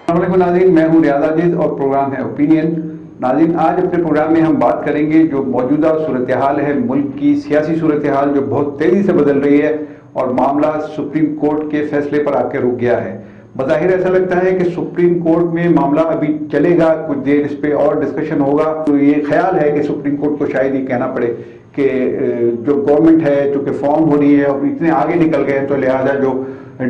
السلام علیکم ناظرین، میں ہوں ریاض عاجز اور پروگرام ہے اوپینین۔ ناظرین، آج اپنے پروگرام میں ہم بات کریں گے جو موجودہ صورتحال ہے، ملک کی سیاسی صورتحال جو بہت تیزی سے بدل رہی ہے اور معاملہ سپریم کورٹ کے فیصلے پر آ کے رک گیا ہے۔ بظاہر ایسا لگتا ہے کہ سپریم کورٹ میں معاملہ ابھی چلے گا، کچھ دیر اس پہ اور ڈسکشن ہوگا، تو یہ خیال ہے کہ سپریم کورٹ کو شاید یہ کہنا پڑے کہ جو گورنمنٹ ہے چونکہ فارم ہو رہی ہے اور اتنے آگے نکل گئے تو لہٰذا جو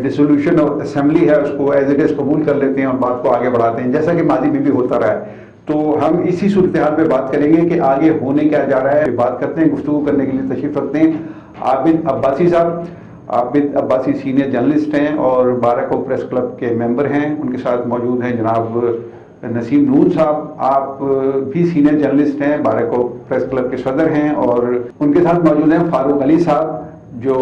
ڈسولوشن اور اسمبلی ہے اس کو ایز اٹ از قبول کر لیتے ہیں اور بات کو آگے بڑھاتے ہیں، جیسا کہ ماضی میں بھی ہوتا رہا ہے۔ تو ہم اسی صورتحال پہ بات کریں گے کہ آگے ہونے کیا جا رہا ہے۔ بات کرتے ہیں، گفتگو کرنے کے لیے تشریف رکھتے ہیں عابد عباسی صاحب۔ عابد عباسی سینئر جرنلسٹ ہیں اور بارکو پریس کلب کے ممبر ہیں۔ ان کے ساتھ موجود ہیں جناب نسیم نون صاحب، آپ بھی سینئر جرنلسٹ ہیں، بارکو پریس کلب کے صدر ہیں، اور ان کے ساتھ موجود ہیں فاروق علی صاحب جو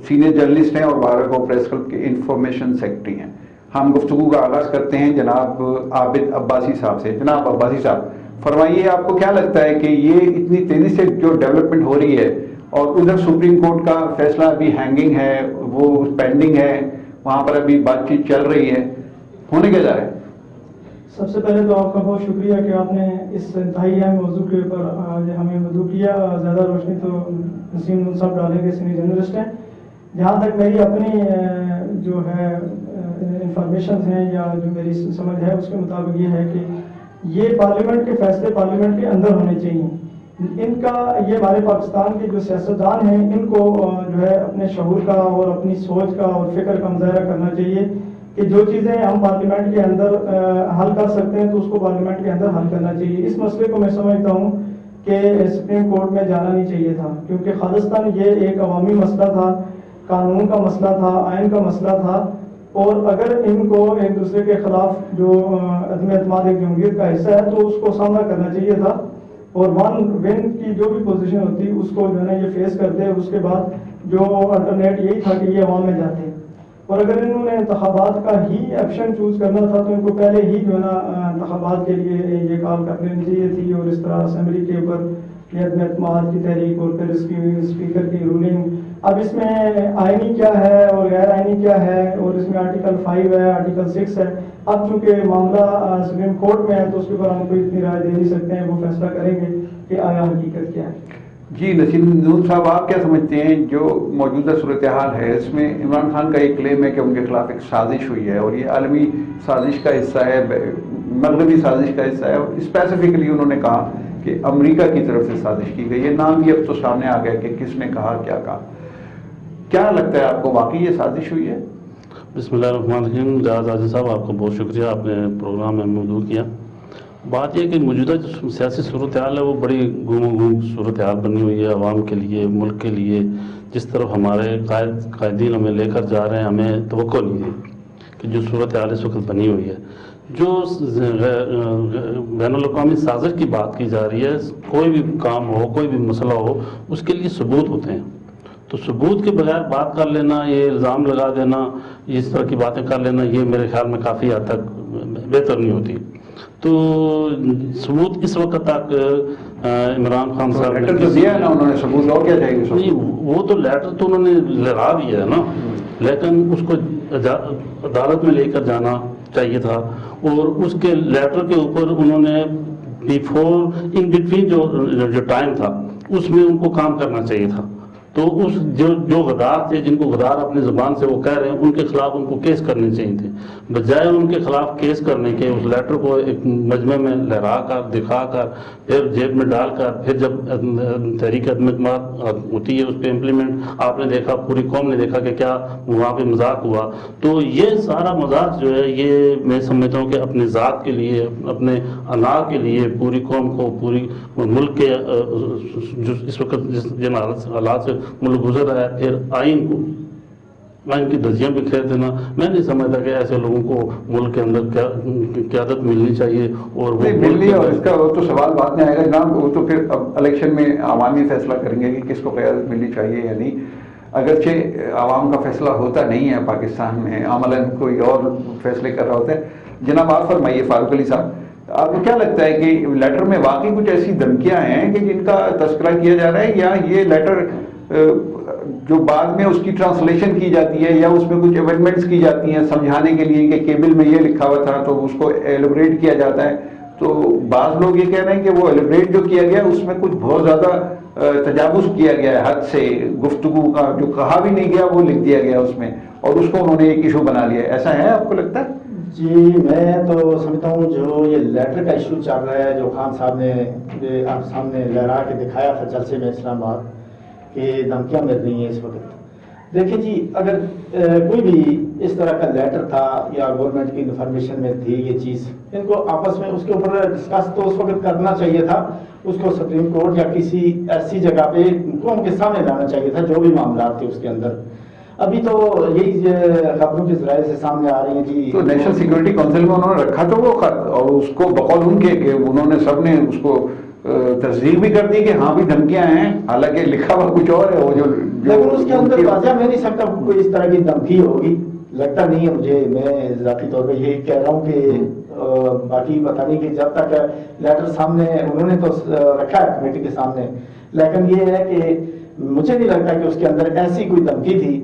سینئر جرنلسٹ ہیں اور بارکو پریس کلب کے انفارمیشن سیکرٹری ہیں۔ ہم گفتگو کا آغاز کرتے ہیں جناب عابد عباسی صاحب سے۔ جناب عباسی صاحب، فرمائیے آپ کو کیا لگتا ہے کہ یہ اتنی تیزی سے جو ڈیولپمنٹ ہو رہی ہے اور ادھر سپریم کورٹ کا فیصلہ ابھی ہینگنگ ہے، وہ پینڈنگ ہے، وہاں پر ابھی بات چیت چل رہی ہے، ہونے کیا جا رہا ہے؟ سب سے پہلے تو آپ کا بہت شکریہ کہ آپ نے اس انتہائی اہم موضوع کے اوپر ہمیں مدعو کیا۔ زیادہ روشنی تو نسیم نون صاحب ڈالیں گے، سینئر جرنلسٹ ہیں۔ جہاں تک میری اپنی جو ہے انفارمیشن ہیں یا جو میری سمجھ ہے اس کے مطابق یہ ہے کہ یہ پارلیمنٹ کے فیصلے پارلیمنٹ کے اندر ہونے چاہیے۔ ان کا یہ ہمارے پاکستان کے جو سیاستدان ہیں ان کو جو ہے اپنے شعور کا اور اپنی سوچ کا اور فکر کا مظاہرہ کرنا چاہیے کہ جو چیزیں ہم پارلیمنٹ کے اندر حل کر سکتے ہیں تو اس کو پارلیمنٹ کے اندر حل کرنا چاہیے۔ اس مسئلے کو میں سمجھتا ہوں کہ سپریم کورٹ میں جانا نہیں چاہیے تھا، کیونکہ خالصتاً یہ ایک عوامی مسئلہ تھا، قانون کا مسئلہ تھا، آئین کا مسئلہ تھا، اور اگر ان کو ایک دوسرے کے خلاف جو عدم اعتماد ایک جمہوریت کا حصہ ہے تو اس کو سامنا کرنا چاہیے تھا، اور ون ون کی جو بھی پوزیشن ہوتی اس کو جو ہے نا یہ فیس کرتے، اس کے بعد جو الٹرنیٹ یہی تھا کہ یہ عوام میں جاتے۔ اور اگر انہوں نے انتخابات کا ہی آپشن چوز کرنا تھا تو ان کو پہلے ہی جو ہے نا انتخابات کے لیے یہ کال کر لینی چاہیے تھی، اور اس طرح اسمبلی کے اوپر عدم اعتماد کی تحریک اور پھر اس کی اسپیکر کی رولنگ۔ اب اس میں آئینی کیا ہے اور غیر آئینی کیا ہے، اور اس میں آرٹیکل 5 ہے، آرٹیکل 6 ہے۔ اب چونکہ معاملہ سپریم کورٹ میں ہے تو اس کے اوپر ہم کوئی اتنی رائے دے نہیں سکتے ہیں، وہ فیصلہ کریں گے کہ آیا حقیقت کیا ہے۔ جی نسیم نون صاحب، آپ کیا سمجھتے ہیں جو موجودہ صورتحال ہے اس میں عمران خان کا ایک کلیم ہے کہ ان کے خلاف ایک سازش ہوئی ہے اور یہ عالمی سازش کا حصہ ہے، مغربی سازش کا حصہ ہے، اور اسپیسیفکلی انہوں نے کہا کہ امریکہ کی طرف سے سازش کی گئی ہے۔ نام بھی اب تو سامنے آ گیا کہ کس نے کہا، کیا کہا۔ کیا لگتا ہے آپ کو واقعی یہ سازش ہوئی ہے؟ بسم اللہ الرحمن الرحیم۔ ریاض عاجز صاحب، آپ کا بہت شکریہ، آپ نے پروگرام میں مدعو کیا۔ بات یہ کہ موجودہ جو سیاسی صورتحال ہے وہ بڑی گم و گم صورتحال بنی ہوئی ہے عوام کے لیے، ملک کے لیے۔ جس طرف ہمارے قائدین ہمیں لے کر جا رہے ہیں، ہمیں توقع نہیں ہے کہ جو صورتحال اس وقت بنی ہوئی ہے، جو بین الاقوامی سازش کی بات کی جا رہی ہے، کوئی بھی کام ہو، کوئی بھی مسئلہ ہو، اس کے لیے ثبوت ہوتے ہیں۔ تو ثبوت کے بغیر بات کر لینا، یہ الزام لگا دینا، اس طرح کی باتیں کر لینا، یہ میرے خیال میں کافی حد تک بہتر نہیں ہوتی۔ تو ثبوت اس وقت تک عمران خان صاحب نے دیا ہے نا، انہوں نے ثبوت، اور کیا چاہیے؟ نہیں، وہ تو لیٹر تو انہوں نے لگا دیا ہے نا، لیکن اس کو عدالت میں لے کر جانا چاہیے تھا، اور اس کے لیٹر کے اوپر انہوں نے بیفور ان بٹوین جو ٹائم تھا اس میں ان کو کام کرنا چاہیے تھا۔ تو اس جو غدار تھے، جن کو غدار اپنی زبان سے وہ کہہ رہے ہیں، ان کے خلاف ان کو کیس کرنے چاہیے تھے، بجائے ان کے خلاف کیس کرنے کے اس لیٹر کو ایک مجمع میں لہرا کر، دکھا کر، پھر جیب میں ڈال کر، پھر جب تحریک عدم اعتماد ہوتی ہے اس پہ امپلیمنٹ آپ نے دیکھا، پوری قوم نے دیکھا کہ کیا وہاں پہ مذاق ہوا۔ تو یہ سارا مذاق جو ہے، یہ میں سمجھتا ہوں کہ اپنی ذات کے لیے، اپنے انا کے لیے، پوری قوم کو، پوری ملک کے جو اس وقت جن حالات سے ملک گزر رہا ہے، پھر آئین کی دھجیاں بکھیر دینا، میں نہیں سمجھتا کہ ایسے لوگوں کو ملک کے اندر قیادت ملنی چاہیے۔ اور وہ ملنی، اور اس کا وہ تو سوال بعد میں آئے گا جناب، وہ تو پھر اب الیکشن میں عوامی فیصلہ کریں گے کہ کس کو قیادت ملنی چاہیے یا نہیں۔ اگرچہ عوام کا فیصلہ ہوتا نہیں ہے پاکستان میں، عملاً کوئی اور فیصلے کر رہا ہوتا ہے۔ جناب آپ فرمائیے، فاروق علی صاحب، آپ کو کیا لگتا ہے کہ لیٹر میں واقعی کچھ ایسی دھمکیاں ہیں کہ جن کا تذکرہ کیا جا رہا ہے، یا یہ لیٹر جو بعد میں اس کی ٹرانسلیشن کی جاتی ہے یا اس میں کچھ ایمنڈمنٹس کی جاتی ہیں سمجھانے کے لیے کہ کیبل میں یہ لکھا ہوا تھا تو اس کو ایلیبریٹ کیا جاتا ہے. تو بعض لوگ یہ کہہ رہے ہیں کہ وہ ایلیبریٹ جو کیا گیا اس میں کچھ بہت زیادہ تجاوز کیا گیا ہے حد سے, گفتگو کا جو کہا بھی نہیں گیا وہ لکھ دیا گیا اس میں, اور اس کو انہوں نے ایک ایشو بنا لیا. ایسا ہے آپ کو لگتا ہے؟ جی میں تو سمجھتا ہوں جو یہ لیٹر کا ایشو چل رہا ہے جو خان صاحب نے آپ سامنے لہرا کے دکھایا تھا جلسے میں اسلام آباد کہ دھمکیاں مل رہی ہیں اس وقت. دیکھیں جی, اگر کوئی بھی اس طرح کا لیٹر تھا یا گورنمنٹ کی انفارمیشن میں تھی یہ چیز, ان کو آپس میں اس کے اوپر ڈسکس تو اس وقت کرنا چاہیے تھا. اس کو سپریم کورٹ یا کسی ایسی جگہ پہ قوم کے سامنے لانا چاہیے تھا جو بھی معاملات تھے اس کے اندر. ابھی تو یہی خبروں کے ذرائع سے سامنے آ رہی ہیں جی. تو نیشنل سیکورٹی کونسل میں انہوں نے رکھا تو وہ خط, اور اس کو بقول ان کے کہ انہوں نے سب نے اس کو تصدیق بھی کر دی کہ ہاں بھی دھمکیاں ہیں, حالانکہ لکھا ہوا کچھ اور ہے. وہ جو لیکن اس کے اندر واضح میں نہیں سکتا کوئی اس طرح کی دھمکی ہوگی, لگتا نہیں ہے مجھے. میں ذاتی طور پہ یہی کہہ رہا ہوں کہ باقی پتہ نہیں کہ جب تک لیٹر سامنے انہوں نے تو رکھا ہے کمیٹی کے سامنے, لیکن یہ ہے کہ مجھے نہیں لگتا کہ اس کے اندر ایسی کوئی دھمکی تھی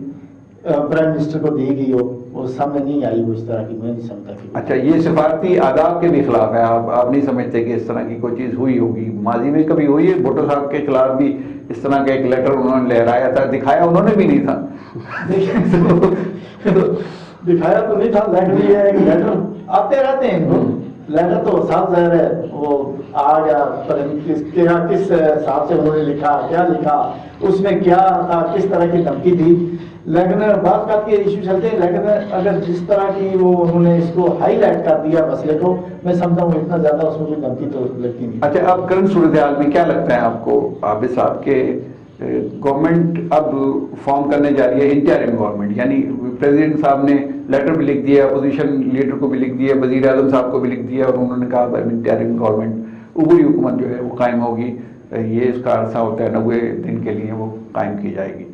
پرائم منسٹر کو دی گئی ہو, وہ سامنے نہیں آئی وہ اس طرح کی. میں نہیں سمجھتا کہ اچھا یہ سفارتی آداب کے بھی خلاف ہے. آپ نہیں سمجھتے کہ اس طرح کی کوئی چیز ہوئی ہوگی؟ ماضی میں کبھی ہوئی ہے؟ بھٹو صاحب کے خلاف بھی اس طرح کا ایک لیٹر انہوں نے لہرایا تھا, دکھایا انہوں نے بھی نہیں تھا. دکھایا تو نہیں تھا, لیکن یہ ہے کہ لیٹر آتے رہتے ہیں. لیٹر تو صاف ظاہر ہے وہ آ گیا, کس حساب سے انہوں نے لکھا, کیا لکھا, اس میں کیا تھا, کس طرح کی دھمکی تھی. لیکن بعض بات کے ایشو چلتے ہیں, لیکن اگر جس طرح کی وہ انہوں نے اس کو ہائی لائٹ کر دیا مسئلے کو, میں سمجھتا ہوں اتنا زیادہ اس میں کوئی دھمکی تو لگتی نہیں. اچھا اب کرنٹ صورتحال میں کیا لگتا ہے آپ کو عابد صاحب کے گورنمنٹ اب فارم کرنے جا رہی ہے انٹرم گورنمنٹ, یعنی پریزیڈنٹ صاحب نے لیٹر بھی لکھ دیا, اپوزیشن لیڈر کو بھی لکھ دیا, وزیر اعظم صاحب کو بھی لکھ دیا, اور انہوں نے کہا انٹرم گورنمنٹ عبوری حکومت جو ہے وہ قائم ہوگی, یہ اس کا عرصہ ہوتا ہے 90 دن کے لیے وہ قائم کی جائے گی.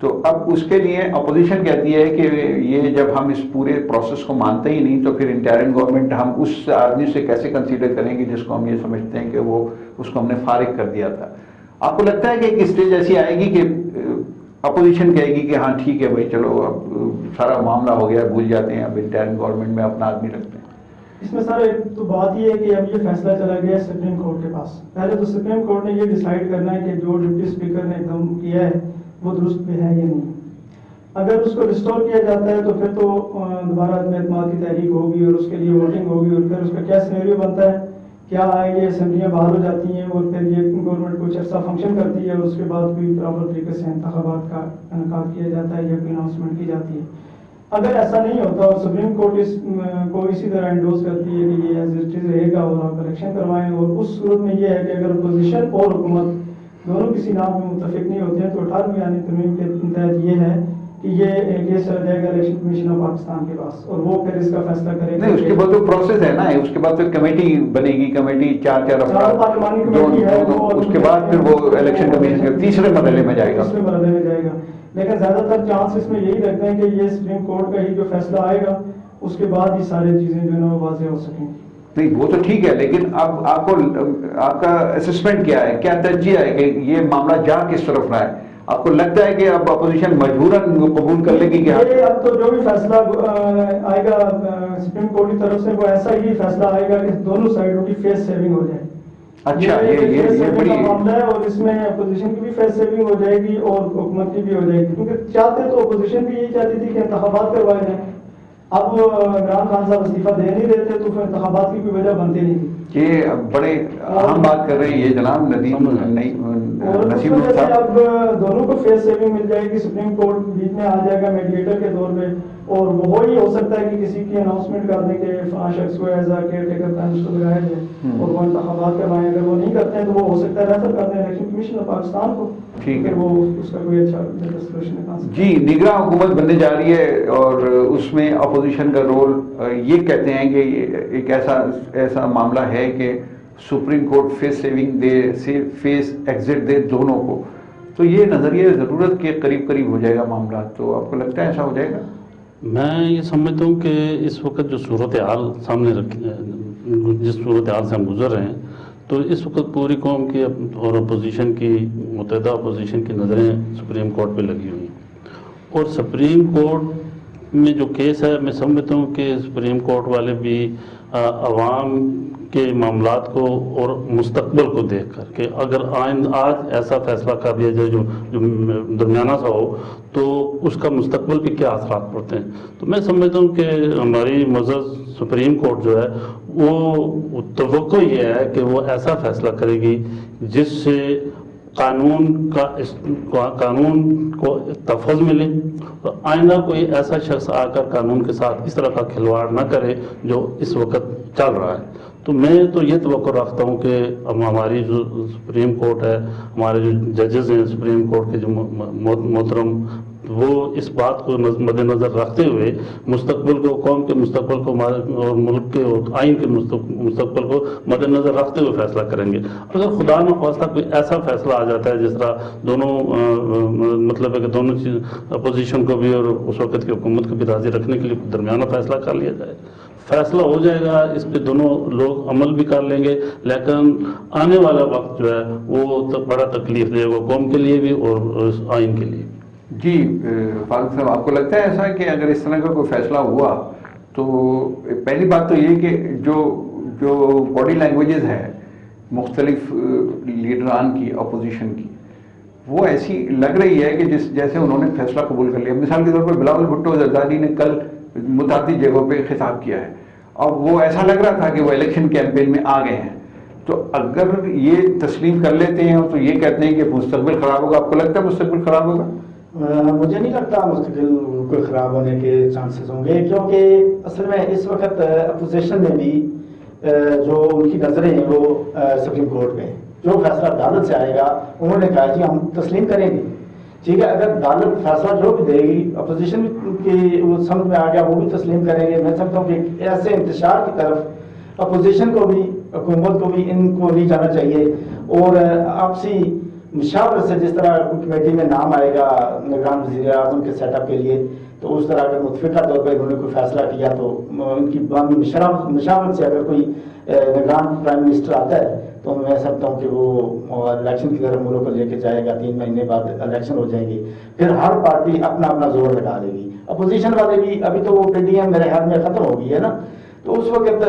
تو اب اس کے لیے اپوزیشن کہتی ہے کہ یہ جب ہم اس پورے پروسیس کو مانتے ہی نہیں تو پھر انٹرم گورنمنٹ ہم اس آدمی سے کیسے کنسیڈر کریں گے جس کو ہم یہ سمجھتے ہیں کہ وہ اس کو ہم نے فارغ کر دیا تھا. آپ کو لگتا ہے کہ ایک اسٹیج ایسی آئے گی کہ اپوزیشن کہے گی کہ ہاں ٹھیک ہے بھائی چلو اب سارا معاملہ ہو گیا, بھول جاتے ہیں, اب انٹرم گورنمنٹ میں اپنا آدمی رکھتے ہیں؟ اس میں سر ایک تو بات یہ ہے کہ اب یہ فیصلہ چلا گیا ہے سپریم کورٹ کے پاس. پہلے تو سپریم کورٹ نے یہ ڈیسائیڈ کرنا ہے کہ جو ڈپٹی اسپیکر نے اقدام کیا ہے وہ درست بھی ہے یا نہیں. اگر اس کو ریسٹور کیا جاتا ہے تو پھر تو دوبارہ عدم اعتماد کی تحریک ہوگی اور اس کے لیے ووٹنگ ہوگی, اور پھر اس کا کیا سینیریو بنتا ہے, کیا یہ اسمبلیاں باہر ہو جاتی ہیں اور پھر یہ گورنمنٹ کچھ عرصہ فنکشن کرتی ہے اور اس کے بعد کوئی پراپر طریقے سے انتخابات کا انعقاد کیا جاتا ہے یا کوئی اناؤنسمنٹ کی جاتی ہے. اگر ایسا نہیں ہوتا اور سپریم کورٹ اس کو اسی طرح انڈوز کرتی ہے کہ یہ ایز اٹ از رہے گا اور آپ الیکشن کروائیں, اور اس صورت میں یہ ہے کہ اگر اپوزیشن اور حکومت دونوں کسی نام میں متفق نہیں ہوتے ہیں تو 18ویں آئینی ترمیم کے تحت یہ ہے کہ یہ کیس چلا جائے گا الیکشن کمیشن آف پاکستان کے پاس, اور وہ پھر اس کا فیصلہ کرے گا. نہیں, اس کے بعد تو پروسیس ہے نا, اس کے بعد پھر کمیٹی بنے گی, کمیٹی چار پارلیمانی کمیٹی ہے, اس کے بعد پھر وہ الیکشن کمیشن کے تیسرے مرحلے میں جائے گا. تیسرے مرحلے میں جائے گا. لیکن زیادہ تر چانس اس میں یہی رکھتے ہیں کہ یہ سپریم کورٹ کا ہی جو فیصلہ آئے گا اس کے بعد ہی ساری چیزیں جو ہے نا وہ واضح ہو سکیں. نہیں وہ تو ٹھیک ہے, لیکن اب آپ کا اسسمنٹ کیا ہے, کیا ترجیح ہے کہ یہ معاملہ جا کس طرف رہا ہے؟ آپ کو لگتا ہے کہ اب اپوزیشن مجبوراً قبول کر لے گی کہ اب تو جو بھی فیصلہ آئے گا سپریم کورٹ کی طرف سے وہ ایسا ہی فیصلہ آئے گا کہ دونوں سائڈوں کی فیس سیونگ ہو جائے. اچھا یہ بڑی معاملہ ہے, اور اس میں اپوزیشن کی بھی فیس سیونگ ہو جائے گی اور حکومت کی بھی ہو جائے گی, کیونکہ چاہتے تو اپوزیشن بھی یہی چاہتی تھی کہ انتخابات کروائے جائیں. اب عمران خان صاحب استعفیٰ دے نہیں رہے تھے تو پھر انتخابات کی کوئی وجہ بنتی نہیں تھی. یہ بڑے اہم بات کر رہے ہیں یہ جناب نسیم صاحب. اب دونوں کو فیس سیونگ مل جائے گی, سپریم کورٹ بیچ میں آ جائے گا میڈیٹر کے طور پہ, اور وہی ہو سکتا ہے کہ کسی کی اناؤنسمنٹ کر دیں کہ فلاں شخص کو as a care taker prime minister لگایا جائے اور وہ انتخابات کروائیں. اگر وہ نہیں کرتے ہیں تو وہ ہو سکتا ہے ریفر کر دیں الیکشن کمیشن آف پاکستان کو, پھر وہ اس کا کوئی اچھا سولوشن نکال سکتے. جی, نگراں حکومت بننے جا رہی ہے اور اس میں اپوزیشن کا رول یہ کہتے ہیں کہ ایک ایسا معاملہ ہے کہ سپریم کورٹ فیس سیونگ دے, فیس ایگزٹ دے دونوں کو, تو یہ نظریہ ضرورت کے قریب ہو جائے گا معاملہ. تو آپ کو لگتا ہے ایسا ہو جائے گا؟ میں یہ سمجھتا ہوں کہ اس وقت جو صورتحال سامنے رکھی, جس صورتحال سے ہم گزر رہے ہیں, تو اس وقت پوری قوم کی اور اپوزیشن کی, متحدہ اپوزیشن کی نظریں سپریم کورٹ پہ لگی ہوئی ہیں. اور سپریم کورٹ میں جو کیس ہے میں سمجھتا ہوں کہ سپریم کورٹ والے بھی عوام کے معاملات کو اور مستقبل کو دیکھ کر کہ اگر آج ایسا فیصلہ کر لیا جائے جو درمیانہ سا ہو تو اس کا مستقبل پہ کیا اثرات پڑتے ہیں. تو میں سمجھتا ہوں کہ ہماری معزز سپریم کورٹ جو ہے وہ توقع یہ ہے کہ وہ ایسا فیصلہ کرے گی جس سے قانون کو تحفظ ملے اور آئندہ کوئی ایسا شخص آ کر قانون کے ساتھ اس طرح کا کھلواڑ نہ کرے جو اس وقت چل رہا ہے. تو میں تو یہ توقع رکھتا ہوں کہ ہماری جو سپریم کورٹ ہے, ہمارے جو ججز ہیں سپریم کورٹ کے جو محترم, وہ اس بات کو مد نظر رکھتے ہوئے مستقبل کو, قوم کے مستقبل کو اور ملک کے آئین کے مستقبل کو مد نظر رکھتے ہوئے فیصلہ کریں گے. اگر خدا نخواستہ کوئی ایسا فیصلہ آ جاتا ہے جس طرح دونوں مطلب ہے کہ دونوں چیز اپوزیشن کو بھی اور اس وقت کی حکومت کو بھی راضی رکھنے کے لیے درمیانہ فیصلہ کر لیا جائے, فیصلہ ہو جائے گا, اس پہ دونوں لوگ عمل بھی کر لیں گے, لیکن آنے والا وقت جو ہے وہ بڑا تکلیف دے گا قوم کے لیے بھی اور آئین کے لیے. جی فاروق صاحب, آپ کو لگتا ہے ایسا کہ اگر اس طرح کا کوئی فیصلہ ہوا تو پہلی بات تو یہ کہ جو باڈی لینگویجز ہے مختلف لیڈران کی اپوزیشن کی, وہ ایسی لگ رہی ہے کہ جیسے انہوں نے فیصلہ قبول کر لیا. مثال کے طور پر بلاول بھٹو زرداری نے کل متعدد جگہوں پہ خطاب کیا ہے, اب وہ ایسا لگ رہا تھا کہ وہ الیکشن کیمپین میں آ گئے ہیں. تو اگر یہ تسلیم کر لیتے ہیں تو یہ کہتے ہیں کہ مستقبل خراب ہوگا, آپ کو لگتا ہے مستقبل خراب ہوگا؟ مجھے نہیں لگتا مستقبل کوئی خراب ہونے کے چانسز ہوں گے, کیونکہ اصل میں اس وقت اپوزیشن میں بھی جو ان کی نظریں ہیں وہ سپریم کورٹ میں, جو فیصلہ عدالت سے آئے گا انہوں نے کہا جی ہم تسلیم کریں گے. ٹھیک ہے, اگر عدالت فیصلہ جو بھی دے گی اپوزیشن کی سمجھ میں آ گیا وہ بھی تسلیم کریں گے. میں سمجھتا ہوں کہ ایسے انتشار کی طرف اپوزیشن کو بھی حکومت کو بھی ان کو نہیں جانا چاہیے, اور آپسی مشاورت سے جس طرح کمیٹی میں نام آئے گا نگران وزیر اعظم کے سیٹ اپ کے لیے, تو اس طرح اگر متفقہ طور پر انہوں نے کوئی فیصلہ کیا تو ان کی بامی مشاورت سے اگر کوئی نگران پرائم منسٹر آتا ہے تو میں سمجھتا ہوں کہ وہ الیکشن کی طرف ملک کو لے کے جائے گا. 3 مہینے بعد الیکشن ہو جائیں گے, پھر ہر پارٹی اپنا اپنا زور لگا دے گی. اپوزیشن والے بھی, ابھی تو وہ پی ڈی ایم میرے خیال میں ختم ہو گئی ہے نا, تو اس وقت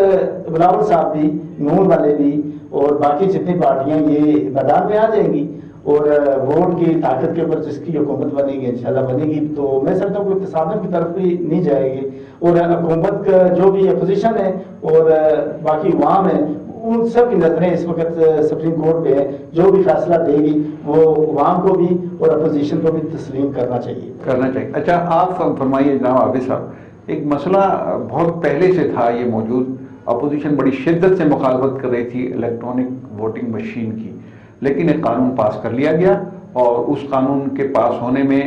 بلاول صاحب بھی, نون والے بھی اور باقی جتنی پارٹیاں یہ میدان میں آ جائیں گی, اور ووٹ کی طاقت کے اوپر جس کی حکومت بنے گی انشاءاللہ بنے گی. تو میں سمجھتا ہوں کہ تصادم کی طرف بھی نہیں جائے گی, اور حکومت کا جو بھی اپوزیشن ہے اور باقی عوام ہے ان سب کی نظریں اس وقت سپریم کورٹ پہ ہے. جو بھی فیصلہ دے گی وہ عوام کو بھی اور اپوزیشن کو بھی تسلیم کرنا چاہیے. اچھا, آپ فرمائیے جناب عابد صاحب, ایک مسئلہ بہت پہلے سے تھا یہ موجود, اپوزیشن بڑی شدت سے مخالفت کر رہی تھی الیکٹرانک ووٹنگ مشین کی, لیکن ایک قانون پاس کر لیا گیا, اور اس قانون کے پاس ہونے میں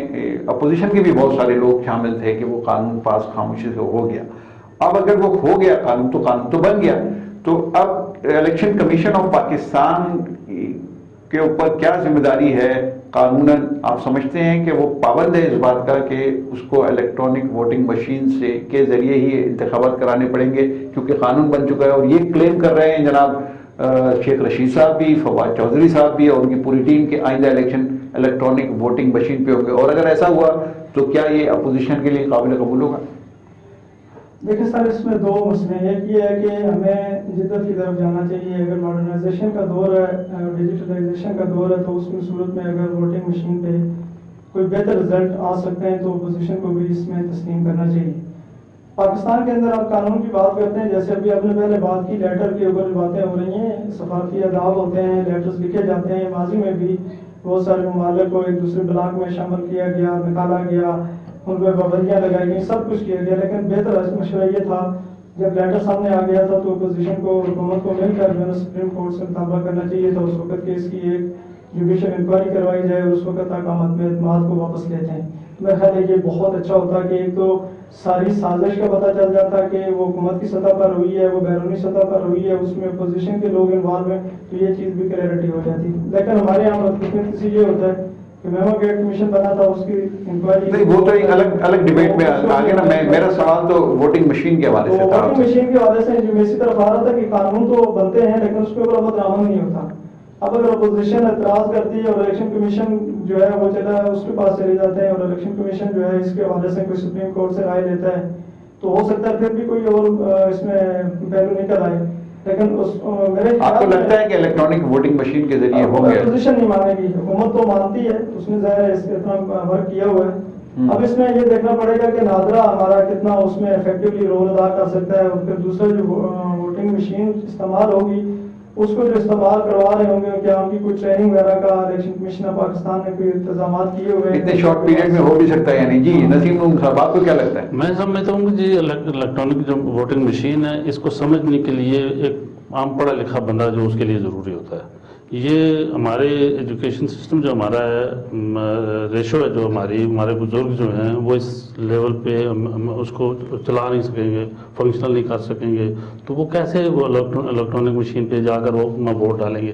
اپوزیشن کے بھی بہت سارے لوگ شامل تھے کہ وہ قانون پاس خاموشی سے ہو گیا. اب اگر وہ ہو گیا قانون تو بن گیا, تو اب الیکشن کمیشن آف پاکستان کے اوپر کیا ذمہ داری ہے قانوناً؟ آپ سمجھتے ہیں کہ وہ پابند ہے اس بات کا کہ اس کو الیکٹرانک ووٹنگ مشین سے کے ذریعے ہی انتخابات کرانے پڑیں گے, کیونکہ قانون بن چکا ہے؟ اور یہ کلیم کر رہے ہیں جناب شیخ رشید صاحب بھی, فواد چودھری صاحب بھی, اور ان کی پوری ٹیم کے آئندہ الیکشن الیکٹرانک ووٹنگ مشین پہ ہوں گے. اور اگر ایسا ہوا تو کیا یہ اپوزیشن کے لیے قابل قبول ہوگا؟ دیکھیں سر, اس میں 2 مسئلے ہیں. ایک یہ ہے کہ ہمیں جدت کی طرف جانا چاہیے. اگر ماڈرنائزیشن کا دور ہے, ڈیجیٹلائزیشن کا دور ہے, تو اس میں صورت میں اگر ووٹنگ مشین پہ کوئی بہتر رزلٹ آ سکتے ہیں تو اپوزیشن کو بھی اس میں تسلیم کرنا چاہیے. پاکستان کے اندر آپ قانون کی بات کرتے ہیں, جیسے ابھی آپ نے پہلے بات کی, لیٹر کے اوپر باتیں ہو رہی ہیں, سفارتی آداب ہوتے ہیں, لیٹرز لکھے جاتے ہیں. ماضی میں بھی بہت سارے ممالک کو ایک دوسرے بلاک میں شامل کیا گیا, نکالا گیا, ان پہ پابندیاں لگائی گئی, سب کچھ کیا گیا. لیکن بہتر مشورہ یہ تھا جب لیٹر سامنے آ گیا تھا تو اپوزیشن کو, حکومت کو مل کر سپریم کورٹ سے مطالبہ کرنا چاہیے تھا اس وقت کہ اس کی ایک جوڈیشل انکوائری کروائی جائے, اور اس وقت تک ہم عدم اعتماد کو واپس لیتے ہیں. میرا خیال ہے یہ بہت اچھا ہوتا کہ ایک تو ساری سازش کا پتہ چل جاتا کہ وہ حکومت کی سطح پر ہوئی ہے, وہ بیرونی سطح پر ہوئی ہے, اس میں اپوزیشن کے لوگ انوالو ہیں, تو یہ چیز بھی کلیئرٹی ہو جاتی. لیکن ہمارے یہاں بدقسمتی یہ ہوتا ہے کہ میمو گیٹ کمیشن بنا تھا, اس کی انکوائری نہیں, وہ تو ایک الگ ڈیبیٹ میں آگے نا. میرا سوال تو ووٹنگ مشین کے حوالے سے تھا. ووٹنگ مشین کے حوالے سے جو اسی طرف آ رہا تھا کہ قانون تو بنتے ہیں لیکن اس کے اوپر عمل درآمد نہیں ہوتا. اب اگر اپوزیشن اعتراض کرتی ہے اور الیکشن کمیشن جو ہے وہ چلا اس کے پاس چلے جاتے ہیں اور الیکشن کمیشن جو ہے اس کے حوالے سے کوئی سپریم کورٹ سے رائے لیتا ہے تو ہو سکتا ہے پھر بھی کوئی اور اس میں پہلو نکل آئے. لیکن میرے آپ کو لگتا ہے کہ الیکٹرانک ووٹنگ مشین کے ذریعے ہوں گے؟ اپوزیشن نہیں مانے گی, حکومت تو مانتی ہے, اس نے ظاہر ہے اس کے اتنا ورک کیا ہوا ہے. اب اس میں یہ دیکھنا پڑے گا کہ نادرا ہمارا کتنا اس میں افیکٹولی رول ادا کر سکتا ہے, اور پھر دوسرا جو ووٹنگ مشین استعمال ہوگی اس کو جو استعمال کروا رہے ہوں گے کیا ان کی کوئی ٹریننگ وغیرہ کا الیکشن کمیشن آف پاکستان نے کوئی انتظامات کیے ہوئے ہیں؟ اتنے شارٹ پیریڈ میں ہو بھی سکتا ہے یعنی. جی نسیم صاحب آپ کو کیا لگتا ہے؟ میں سمجھتا ہوں کہ جی الیکٹرانک جو ووٹنگ مشین ہے اس کو سمجھنے کے لیے ایک عام پڑھا لکھا بندہ جو اس کے لیے ضروری ہوتا ہے. یہ ہمارے ایجوکیشن سسٹم جو ہمارا ہے, ریشو ہے جو ہمارے بزرگ جو ہیں وہ اس لیول پہ اس کو چلا نہیں سکیں گے, فنکشنل نہیں کر سکیں گے, تو وہ کیسے وہ الیکٹرانک مشین پہ جا کر وہ اپنا ووٹ ڈالیں گے؟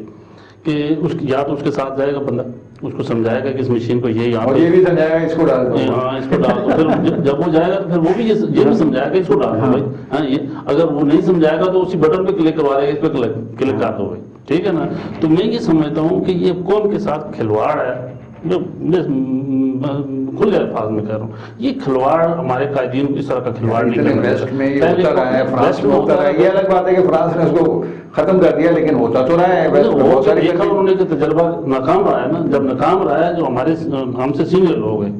کہ یا تو اس کے ساتھ جائے گا بندہ, اس کو سمجھائے گا کہ اس مشین کو یہ یہاں یہ بھی سمجھائے گا اس کو ڈال دو, ہاں اس کو ڈال دو. پھر جب وہ جائے گا تو پھر وہ بھی یہ بھی سمجھائے گا اس کو ڈال دو بھائی. ہاں یہ اگر وہ نہیں سمجھائے گا تو اسی بٹن پہ کلک کروا دے گا, اس پہ کلک کر دو بھائی, ٹھیک ہے نا. تو میں یہ سمجھتا ہوں کہ یہ قوم کے ساتھ کھلواڑ ہے, جو کھلے الفاظ میں کہہ رہا ہوں, یہ کھلواڑ ہمارے قائدین اس طرح کا کھلواڑ نہیں کرنا چاہیے. ویسٹ میں یہ ہوتا رہا ہے, فرانس میں ہوتا رہا ہے, یہ الگ بات ہے کہ فرانس نے اس کو ختم کر دیا, لیکن ہوتا تو رہا ہے. وہ دیکھا انہوں نے کہ تجربہ ناکام رہا ہے نا, جب ناکام رہا ہے جو ہم سے سینئر لوگ ہیں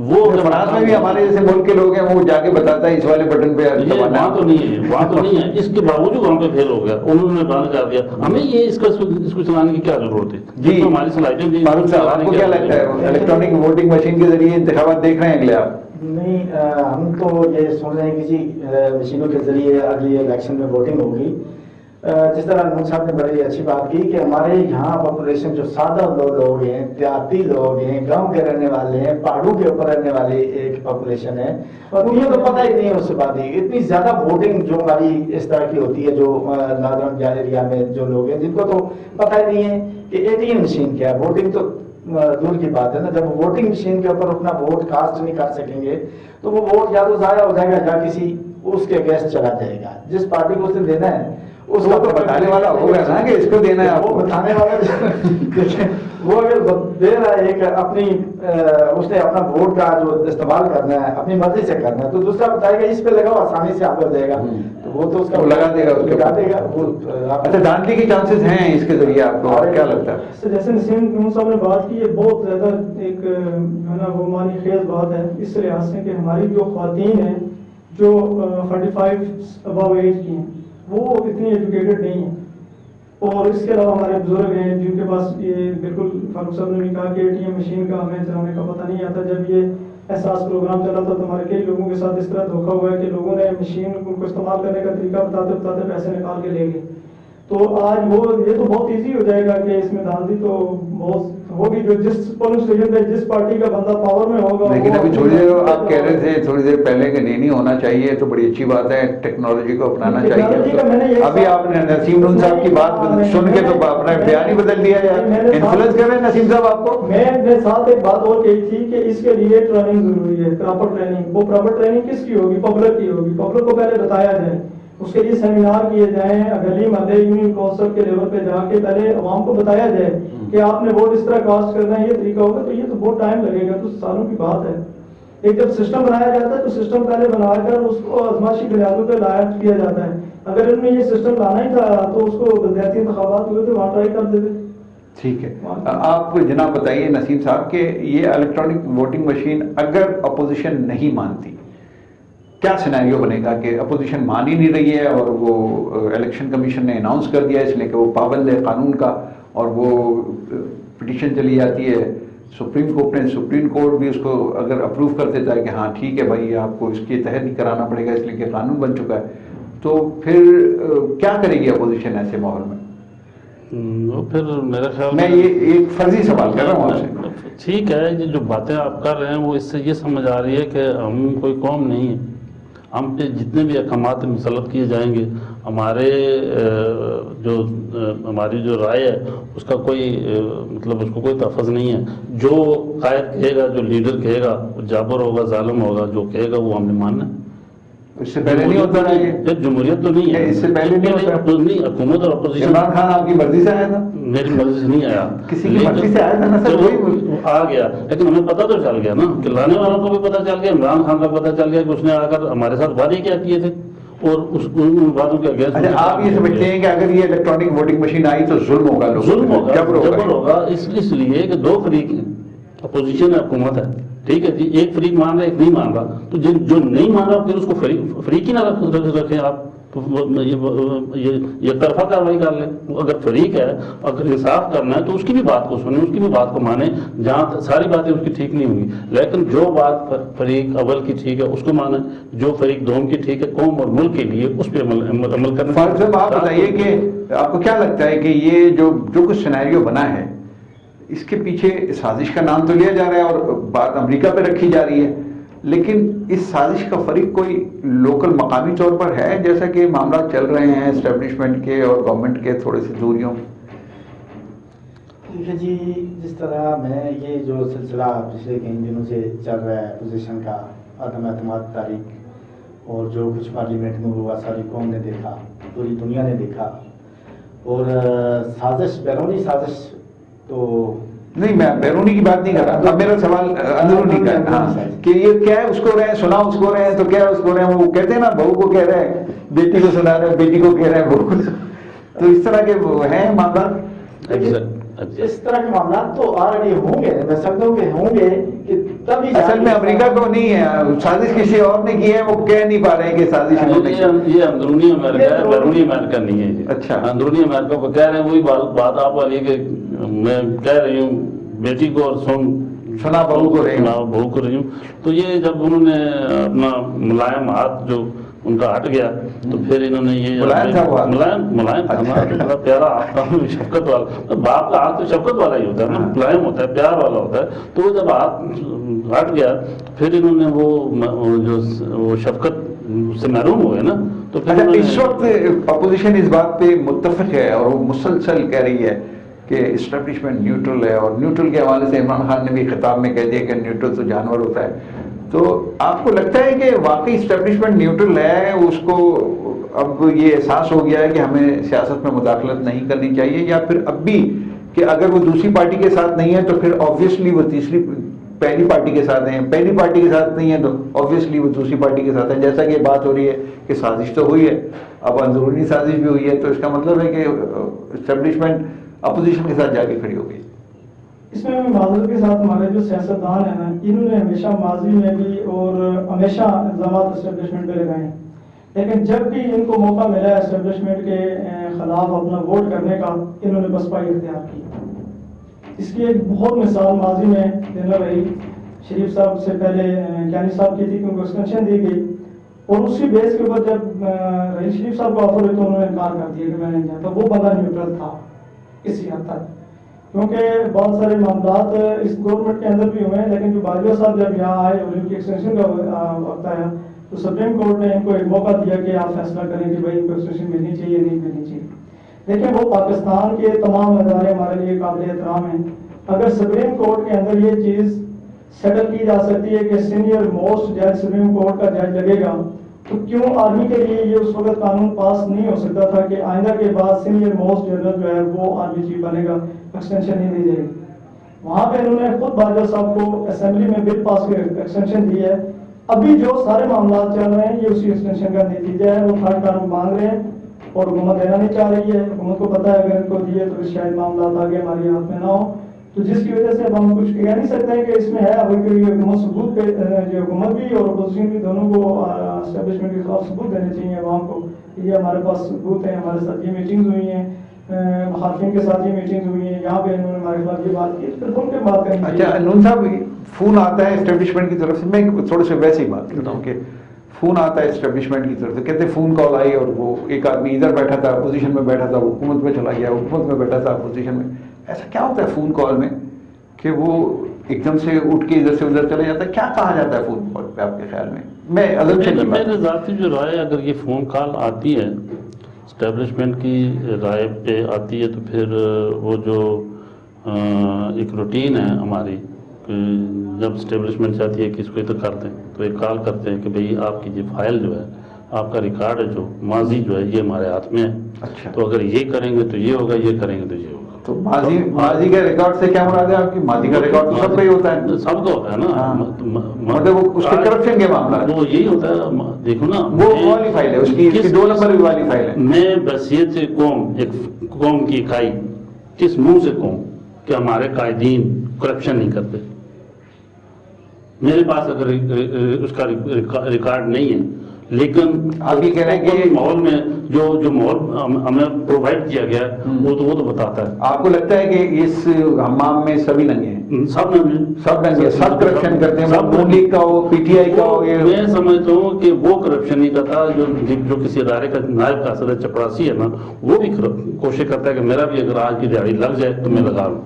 وہ فرانس میں بھی ہمارے جیسے ملک کے لوگ ہیں وہ جا کے بتاتا ہے اس والے بٹن پہ وہاں تو نہیں ہے, اس کے باوجود وہاں پہ فیل ہو گیا, انہوں نے بند کر دیا. ہمیں یہ اس کو چلانے کی کیا ضرورت ہے؟ جی ہماری صلاحیتیں. فاروق صاحب آپ کو کیا لگتا ہے الیکٹرانک ووٹنگ مشین کے ذریعے انتخابات دیکھ رہے ہیں اگلے آپ؟ نہیں, ہم تو یہ سن رہے ہیں کہ جی مشینوں کے ذریعے اگلی الیکشن میں ووٹنگ ہوگی. جس طرح نون صاحب نے بڑی اچھی بات کی کہ ہمارے یہاں پاپولیشن جو سادہ لوگ ہیں, دیہاتی لوگ ہیں, گاؤں کے رہنے والے ہیں, پہاڑوں کے اوپر رہنے والی ایک پاپولیشن ہے, اور انہیں تو پتہ ہی نہیں ہے اس سے بات. اتنی زیادہ ووٹنگ جو ہماری اس طرح کی ہوتی ہے, جو نادرن ایریا میں جو لوگ ہیں جن کو تو پتہ ہی نہیں ہے کہ اے ٹی ایم مشین کیا ہے. ووٹنگ تو دور کی بات ہے نا, جب ووٹنگ مشین کے اوپر اپنا ووٹ کاسٹ نہیں کر سکیں گے تو وہ ووٹ یا تو ضائع ہو جائے گا یا کسی اس کے اگینسٹ چلا جائے گا. جس پارٹی کو اس نے دینا ہے اس کا تو بتانے والا ہوگا نا کہ اس کو دینا ہے, وہ بتانے والا وہ اگر دے رہا ہے کہ اپنی اس نے اپنا ووٹ کا جو استعمال کرنا ہے اپنی مرضی سے کرنا ہے, تو دوسرا بتائے گا اس پہ لگاؤ آسانی سے آپ ہو جائے گا, تو وہ تو اس کا لگا دے گا. اچھا دھاندلی کے چانسز ہیں اس کے ذریعے, آپ کو کیا لگتا ہے؟ جیسے نسیم صاحب نے بات کی, یہ بہت زیادہ ایک ہے نا وہ معنی خیز بات ہے اس لحاظ سے کہ ہماری جو خواتین ہیں جو 45 ابو ایج کی ہیں وہ اتنی ایجوکیٹڈ نہیں ہیں, اور اس کے علاوہ ہمارے بزرگ ہیں جن کے پاس یہ بالکل فاروق صاحب نے بھی کہا کہ اے ٹی ایم مشین کا ہمیں چلانے کا پتہ نہیں آتا. جب یہ احساس پروگرام چلا تھا تو ہمارے کئی لوگوں کے ساتھ اس طرح دھوکہ ہوا ہے کہ لوگوں نے مشین کو استعمال کرنے کا طریقہ بتاتے بتاتے پیسے نکال کے لے گئے. تو آج یہ تو بہت ایزی ہو جائے گا کہ اس میں دھاندلی تو بہت ہوگی, جو جس پولنگ اسٹیشن پہ جس پارٹی کا بندہ پاور میں ہوگا. لیکن ابھی تھوڑی دیر آپ کہہ رہے تھے تھوڑی دیر پہلے کہ نہیں ہونا چاہیے, تو بڑی اچھی بات ہے, ٹیکنالوجی کو اپنانا چاہیے. ابھی آپ نے نسیم نون صاحب کی بات سن کے تو اپنا بیان ہی بدل دیا ہے, انفلوئنس کر رہے ہیں نسیم صاحب آپ کو. میں نے ساتھ ایک بات اور کہی تھی کہ اس کے لیے ٹریننگ ضروری ہے, پراپر ٹریننگ. وہ پراپر ٹریننگ کس کی ہوگی؟ پبلک کی ہوگی. پبلک کو پہلے بتایا جائے, اس کے لیے سیمینار کیے جائیں, گلی محلے یونین کونسل کے لیول پہ جا کے پہلے عوام کو بتایا جائے کہ آپ نے ووٹ اس طرح کاسٹ کرنا ہے, یہ طریقہ ہوگا. تو یہ تو بہت ٹائم لگے گا, تو سالوں کی بات ہے. ایک جب سسٹم بنایا جاتا ہے تو سسٹم پہلے بنا کر اس کو آزمائشی بنیادوں پہ لایا کیا جاتا ہے. اگر ان میں یہ سسٹم لانا ہی تھا تو اس کو بلدیاتی انتخابات ہوئے تو وہاں ٹرائی کر دیتے. ٹھیک ہے, آپ جناب بتائیے نسیم صاحب کہ یہ الیکٹرانک ووٹنگ مشین اگر اپوزیشن نہیں مانتی, کیا سینیریو بنے گا کہ اپوزیشن مان ہی نہیں رہی ہے اور وہ الیکشن کمیشن نے اناؤنس کر دیا اس لیے کہ وہ پابند ہے قانون کا, اور وہ پٹیشن چلی جاتی ہے سپریم کورٹ نے, سپریم کورٹ بھی اس کو اگر اپروو کر دیتا ہے کہ ہاں ٹھیک ہے بھائی آپ کو اس کے تحت نہیں کرانا پڑے گا اس لیے کہ قانون بن چکا ہے, تو پھر کیا کرے گی اپوزیشن ایسے ماحول میں؟ پھر میرا خیال میں یہ ایک فرضی سوال کر رہا ہوں آپ سے. ٹھیک ہے, یہ جو باتیں آپ کر رہے ہیں وہ اس سے یہ سمجھ آ رہی ہے کہ ہم کوئی قوم نہیں ہے, ہم پہ جتنے بھی احکامات مسلط کیے جائیں گے ہماری جو رائے ہے اس کا کوئی مطلب اس کو کوئی تحفظ نہیں ہے. جو قائد کہے گا, جو لیڈر کہے گا, وہ جابر ہوگا, ظالم ہوگا, جو کہے گا وہ ہم نے ماننا ہے. اس سے پہلے نہیں ہوتا رہا یہ؟ جمہوریت تو نہیں ہے، اس سے پہلے نہیں ہوتا؟ نہیں، حکومت اور اپوزیشن. عمران خان آپ کی مرضی سے آیا تھا؟ میری مرضی سے نہیں آیا، کسی کی مرضی سے آیا تھا نا سر، وہی آ گیا، لیکن ہمیں پتہ تو چل گیا نا کہ لانے والوں کو بھی پتہ چل گیا، عمران خان کا پتہ چل گیا کہ اس نے آ کر ہمارے ساتھ وعدے کیا کیے تھے اور ان وعدوں کے اگینسٹ. اچھا آپ یہ سمجھتے ہیں کہ اگر یہ الیکٹرانک ووٹنگ مشین آئی تو ظلم ہوگا لوگوں ظلم پہ، ہوگا، جبر جبر ہوگا، اس لیے کہ دو فریق ہیں، اپوزیشن ہے، حکومت ہے، ٹھیک ہے جی، ایک فریق مان رہا ہے، ایک نہیں مان رہا، تو جو نہیں مان رہا پھر اس کو فریق ہی نہ رکھیں آپ، یہ طرفہ کاروائی کر لیں. اگر فریق ہے، اگر انصاف کرنا ہے تو اس کی بھی بات کو سنیں، اس کی بھی بات کو مانیں، جہاں ساری باتیں اس کی ٹھیک نہیں ہوں گی، لیکن جو بات فریق اول کی ٹھیک ہے اس کو مانیں، جو فریق دوم کی ٹھیک ہے قوم اور ملک کے لیے اس پہ عمل کرنا. فاروق صاحب آپ بتائیے کہ آپ کو کیا لگتا ہے کہ یہ جو کچھ سینیریو بنا ہے اس کے پیچھے سازش کا نام تو لیا جا رہا ہے اور بات امریکہ پہ رکھی جا رہی ہے، لیکن اس سازش کا فریق کوئی لوکل مقامی طور پر ہے، جیسا کہ معاملات چل رہے ہیں اسٹیبلشمنٹ کے اور گورنمنٹ کے تھوڑے سے دوریوں؟ دیکھیے جی، جس طرح میں یہ جو سلسلہ پچھلے کئی دنوں سے چل رہا ہے اپوزیشن کا عدم اعتماد تاریخ، اور جو کچھ پارلیمنٹ میں ہوا ساری قوم نے دیکھا، پوری دنیا نے دیکھا، اور سازش، بیرونی سازش تو نہیں، میں بیرونی کی بات نہیں کر رہا، اب میرا سوال اندرونی کا ہے، ہاں، کہ یہ کیا ہے، اس کو رہے ہیں سنا، اس کو رہے ہیں تو کیا ہے، اس کو رہے ہیں، وہ کہتے ہیں نا بہو کو کہہ رہے ہیں بیٹی کو سنا رہے ہیں، بیٹی کو کہہ رہے ہیں بہو کو، تو اس طرح کے وہ ہیں معاملات. اس طرح کے معاملات تو آلریڈی ہوں گے، میں سمجھتا ہوں کہ ہوں گے، کہ تبھی اصل میں امریکہ کو نہیں ہے، سازش کسی اور نے کی ہے، وہ کہہ نہیں پا رہے ہیں کہ سازش انہوں نے کی. یہ اندرونی امریکہ ہے، بیرونی امریکہ نہیں ہے یہ. اچھا، اندرونی امریکہ کو کہہ رہے ہیں، وہی بات آپ والی کہ میں کہہ رہی ہوں بیٹی کو اور سنا بہو کو رہی ہوں، بہو کو رہی ہوں. تو یہ جب انہوں نے اپنا ملائم ہاتھ جو ان کا ہٹ گیا تو پھر انہوں نے یہ ملائم تھا، بڑا پیارا ہاتھ تھا، شفقت والا. باپ کا ہاتھ تو شفقت والا ہی ہوتا ہے نا، ملائم ہوتا ہے، پیار والا ہوتا ہے. تو جب ہاتھ ہٹ گیا پھر انہوں نے وہ شفقت سے محروم ہوئے نا. تو پھر اس وقت اپوزیشن اس بات پہ متفق ہے اور وہ مسلسل کہہ رہی ہے کہ اسٹیبلشمنٹ نیوٹرل ہے، اور نیوٹرل کے حوالے سے عمران خان نے بھی خطاب میں کہہ دیا کہ نیوٹرل تو جانور ہوتا ہے. تو آپ کو لگتا ہے کہ واقعی اسٹیبلشمنٹ نیوٹرل ہے، اس کو اب یہ احساس ہو گیا ہے کہ ہمیں سیاست میں مداخلت نہیں کرنی چاہیے، یا پھر اب بھی کہ اگر وہ دوسری پارٹی کے ساتھ نہیں ہے تو پھر آبویسلی وہ پہلی پارٹی کے ساتھ ہیں، پہلی پارٹی کے ساتھ نہیں ہے تو آبویسلی وہ دوسری پارٹی کے ساتھ ہیں، جیسا کہ بات ہو رہی ہے کہ سازش تو ہوئی ہے، اب اندرونی سازش بھی ہوئی ہے، تو اس کا مطلب ہے کہ اسٹیبلشمنٹ اپوزیشن کے ساتھ جا کے کھڑی ہو گئی. اس میں معذرت کے ساتھ ہمارے جو سیاستدان ہیں نا، انہوں نے ہمیشہ ماضی میں بھی اور ہمیشہ الزامات اسٹیبلشمنٹ پہ لگائے ہیں، لیکن جب بھی ان کو موقع ملا ہے اسٹیبلشمنٹ کے خلاف اپنا ووٹ کرنے کا، انہوں نے بسپائی اختیار کی. اس کی ایک بہت مثال ماضی میں دینا رہی، شریف صاحب سے پہلے کیانی صاحب کی تھی کہ ان کو ایکسٹینشن دی گئی، اور اسی بیس کے اوپر جب رحیل شریف صاحب کو آفر ہوئی تو انہوں نے انکار کر دیا کہ میں نہیں جانتا. وہ بندہ نیوٹرل تھا کسی حد تک، کیونکہ بہت سارے معاملات اس گورنمنٹ کے اندر بھی ہوئے ہیں، لیکن جو باجوہ صاحب جب یہاں آئے اور ان کی ایکسٹینشن کا وقت آیا تو سپریم کورٹ نے ان کو ایک موقع دیا کہ آپ فیصلہ کریں کہ بھائی ان کو ایکسٹینشن ملنی چاہیے نہیں ملنی چاہیے. لیکن وہ پاکستان کے تمام ادارے ہمارے لیے قابل احترام ہیں. اگر سپریم کورٹ کے اندر یہ چیز سیٹل کی جا سکتی ہے کہ سینئر موسٹ جج سپریم کورٹ کا جج لگے گا، تو کیوں آرمی کے لیے یہ اس وقت قانون پاس نہیں ہو سکتا تھا کہ آئندہ کے بعد سینئر موسٹ جنرل جو ہے وہ آرمی چیف بنے گا، ایکسٹینشن نہیں دی جائے گی. وہاں پہ انہوں نے خود باجوہ صاحب کو اسمبلی میں بل پاس کر ایکسٹینشن دی ہے. ابھی جو سارے معاملات چل رہے ہیں یہ اسی ایکسٹینشن کا نتیجہ ہے. وہ تھرڈ ٹرم مانگ رہے ہیں اور حکومت دینا نہیں چاہ رہی ہے. حکومت کو پتہ ہے اگر ان کو دیے تو شاید معاملات آگے ہمارے ہاتھ میں نہ ہو، تو جس کی وجہ سے اب ہم کچھ کہہ نہیں سکتے ہیں کہ اس میں ہے. اب حکومت ثبوت پہ، جو حکومت بھی اور اپوزیشن بھی دونوں کو اسٹیبلشمنٹ کے خلاف ثبوت دینے چاہیے عوام کو. یہ ہمارے پاس ثبوت ہیں، ہمارے ساتھ یہ میٹنگز ہوئی ہیں، مخالفین کے ساتھ یہ میٹنگز ہوئی ہیں، یہاں پہ انہوں نے ہمارے خلاف یہ بات کی، پھر کھل کے بات کریں. اچھا نون صاحب، فون آتا ہے اسٹیبلشمنٹ کی طرف سے، میں تھوڑے سے ویسے ہی بات کرتا ہوں کہ فون آتا ہے اسٹیبلشمنٹ کی طرف سے، کہتے ہیں فون کال آئی اور وہ ایک آدمی ادھر بیٹھا تھا اپوزیشن میں بیٹھا تھا، وہ حکومت میں چلا گیا، حکومت میں بیٹھا تھا اپوزیشن میں. ایسا کیا ہوتا ہے فون کال میں کہ وہ ایک دم سے اٹھ کے ادھر سے ادھر چلا جاتا ہے؟ کیا کہا جاتا ہے فون کال پہ آپ کے خیال میں؟ میں میرے ذاتی جو رائے، اگر یہ فون کال آتی ہے اسٹیبلشمنٹ کی رائے پہ آتی ہے تو پھر وہ جو ایک روٹین ہے ہماری کہ جب اسٹیبلشمنٹ چاہتی ہے کہ اس کو ادھر کر دیں تو ایک کال کرتے ہیں کہ بھئی آپ کی یہ فائل جو ہے آپ کا ریکارڈ ہے جو ماضی جو ہے یہ ہمارے ہاتھ میں ہے. اچھا. تو اگر یہ کریں گے تو یہ ہوگا, یہ کریں گے تو یہ ہوگا. تو ماضی کے ریکارڈ سے کیا مراد ہے آپ کی؟ ماضی کا ریکارڈ تو سب کا ہی ہوتا ہے. سب کا ہوتا ہے نا. مطلب وہ اس کے کرپشن کے معاملات وہ یہی ہوتا ہے. دیکھو نا, وہ والی فائل ہے, اس کی 2 نمبر والی فائل ہے. میں بحثیت سے قوم, ایک قوم کی اکائی, کس منہ سے قوم کہ ہمارے قائدین کرپشن نہیں کرتے؟ میرے پاس اگر اس کا ریکارڈ نہیں ہے, لیکن آپ یہ کہہ رہے ہیں کہ ماحول میں جو ماحول ہمیں پرووائڈ کیا گیا ہے وہ تو بتاتا ہے. آپ کو لگتا ہے کہ اس حمام میں سبھی ننگے ہیں؟ سب ننگے, سب کرپشن کرتے ہیں, سب نون لیگ کا ہو, پی ٹی آئی کا ہو. میں سمجھتا ہوں کہ وہ کرپشن نہیں کرتا جو کسی ادارے کا نائب کا صدر چپراسی ہے نا, وہ بھی کوشش کرتا ہے کہ میرا بھی اگر آج کی دیہڑی لگ جائے تو میں لگا لوں.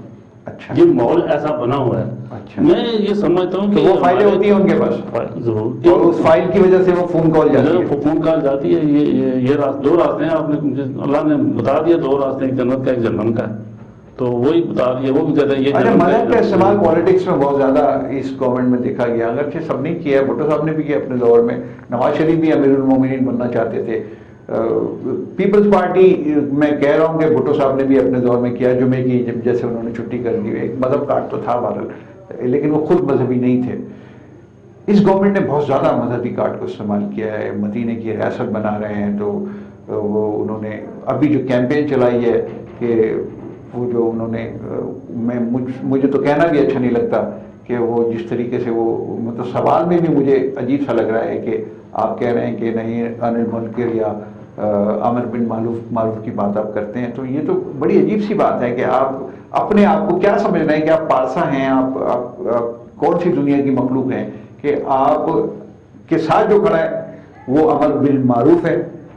اچھا. یہ ماحول ایسا بنا ہوا ہے. اچھا. میں یہ سمجھتا ہوں کہ وہ فائلیں ہوتی ہیں ان کے پاس ضرور, اور اس فائل کی وجہ سے وہ فون کال جاتی ہے. فون کال جاتی ہے. یہ 2 راستے ہیں, آپ نے اللہ نے بتا دیا 2 راستے, ایک جنت کا ایک جہنم کا ہے. تو وہی بتا دیا, وہ بھی کہتے ہیں یہ اچھا. مذہب کا استعمال پالیٹکس میں بہت زیادہ اس گورنمنٹ میں دیکھا گیا, اگرچہ سب نے کیا ہے, بھٹو صاحب نے بھی کیا اپنے دور میں, نواز شریف بھی امیر المومنین بننا چاہتے تھے. پیپلز پارٹی میں کہہ رہا ہوں کہ بھٹو صاحب نے بھی اپنے دور میں کیا, جمعے کی جیسے انہوں نے چھٹی کر دی, ایک مذہب کارڈ تو تھا بہرحال, لیکن وہ خود مذہبی نہیں تھے. اس گورنمنٹ نے بہت زیادہ مذہبی کارڈ کو استعمال کیا ہے. مدینے کی ریاست بنا رہے ہیں, تو وہ انہوں نے ابھی جو کیمپین چلائی ہے کہ وہ جو انہوں نے, مجھے تو کہنا بھی اچھا نہیں لگتا کہ وہ جس طریقے سے وہ, مطلب سوال میں بھی مجھے عجیب سا لگ رہا ہے کہ آپ کہہ رہے ہیں کہ نہیں انل منکر یا عامر بن معروف کی بات آپ کرتے ہیں. تو یہ تو بڑی عجیب سی بات ہے کہ آپ اپنے آپ کو کیا سمجھ رہے ہیں کہ آپ پارسا ہیں, آپ کون سی دنیا کی مخلوق ہیں کہ آپ کے ساتھ جو کھڑا ہے وہ امر بالمعروف ہے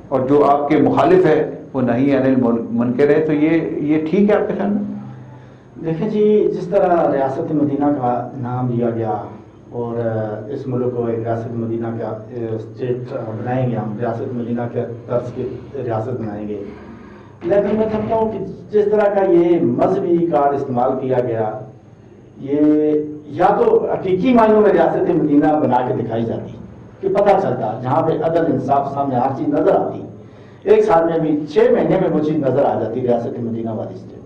اور جو آپ کے مخالف ہے وہ نہیں انل منکر ہے. تو یہ ٹھیک ہے آپ کے خیال میں؟ دیکھیں جی, جس طرح ریاست مدینہ کا نام لیا گیا اور اس ملک کو ایک ریاست مدینہ کا اسٹیٹ بنائیں گے, ہم ریاست مدینہ کے طرز کی ریاست بنائیں گے, لیکن میں سمجھتا ہوں کہ جس طرح کا یہ مذہبی کارڈ استعمال کیا گیا, یہ یا تو حقیقی معنوں میں ریاست مدینہ بنا کے دکھائی جاتی کہ پتہ چلتا جہاں پہ عدل انصاف سامنے ہر چیز نظر آتی, 1 سال میں بھی 6 مہینے میں وہ چیز نظر آ جاتی ریاست مدینہ والی اسٹیٹ.